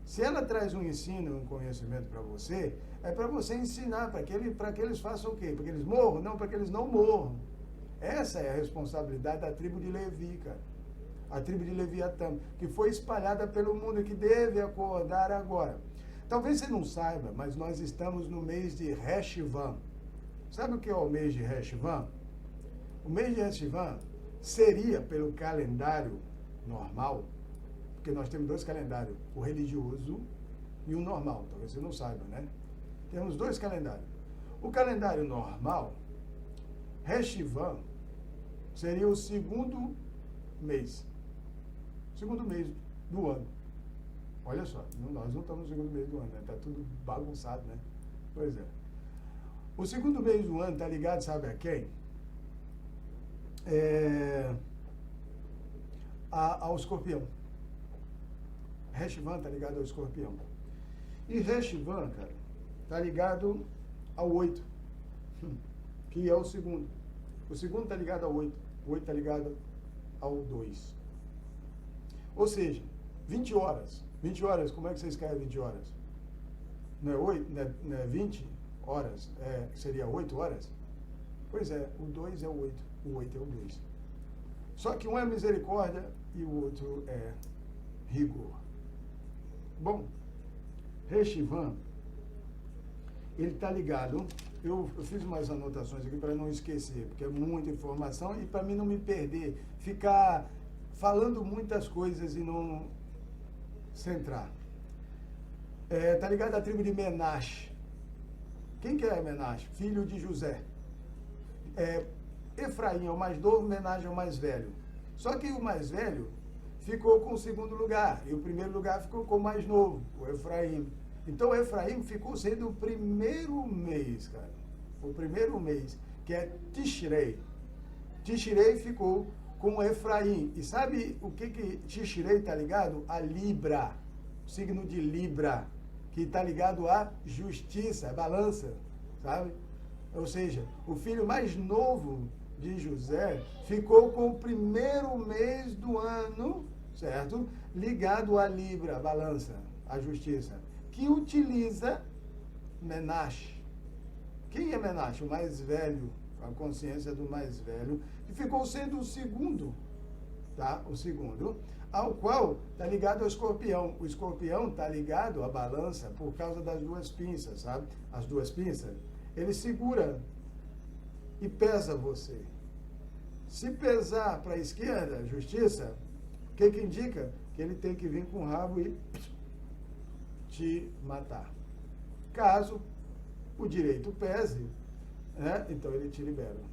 Se ela traz um ensino, um conhecimento para você, é para você ensinar, para que eles façam o quê? Para que eles morram? Não, para que eles não morram. Essa é a responsabilidade da tribo de Levi, cara. A tribo de Leviatã, que foi espalhada pelo mundo e que deve acordar agora. Talvez você não saiba, mas nós estamos no mês de Reshvan. Sabe o que é o mês de Reshvan? O mês de Reshvan seria, pelo calendário normal, porque nós temos dois calendários, o religioso e o normal, talvez você não saiba, né? Temos dois calendários. O calendário normal, Reshvan, seria o segundo mês do ano. Olha só, nós não estamos no segundo mês do ano, né? Está tudo bagunçado, né? Pois é. O segundo mês do ano está ligado, sabe a quem? Ao escorpião. Reshvan está ligado ao escorpião. E Reshvan, cara, está ligado ao 8, que é o segundo. O segundo está ligado ao 8. O 8 está ligado ao 2. Ou seja, 20 horas. 20 horas, como é que você escreve 20 horas? Não é 8, não é 20 horas? Seria 8 horas? Pois é, o 2 é o 8. O 8 é o 2. Só que um é misericórdia e o outro é rigor. Bom, Reshvan, ele está ligado, eu fiz umas anotações aqui para não esquecer, porque é muita informação e para mim não me perder, ficar falando muitas coisas e não centrar. Está ligado à tribo de Menache. Quem que é Menache? Filho de José. Efraim é o mais novo, Menache é o mais velho. Só que o mais velho ficou com o segundo lugar, e o primeiro lugar ficou com o mais novo, o Efraim. Então, o Efraim ficou sendo o primeiro mês, cara. O primeiro mês, que é Tishrei. Tishrei ficou com o Efraim. E sabe o que Tishrei está ligado? A Libra, o signo de Libra, que está ligado à justiça, à balança, sabe? Ou seja, o filho mais novo de José ficou com o primeiro mês do ano, certo? Ligado à Libra, a balança, a justiça, que utiliza Menache. Quem é Menache? O mais velho, a consciência do mais velho, que ficou sendo o segundo, tá? O segundo, ao qual está ligado ao escorpião. O escorpião está ligado à balança por causa das duas pinças, sabe? As duas pinças ele segura e pesa você. Se pesar para a esquerda, justiça, o que indica? Que ele tem que vir com o rabo e te matar. Caso o direito pese, né, então ele te libera.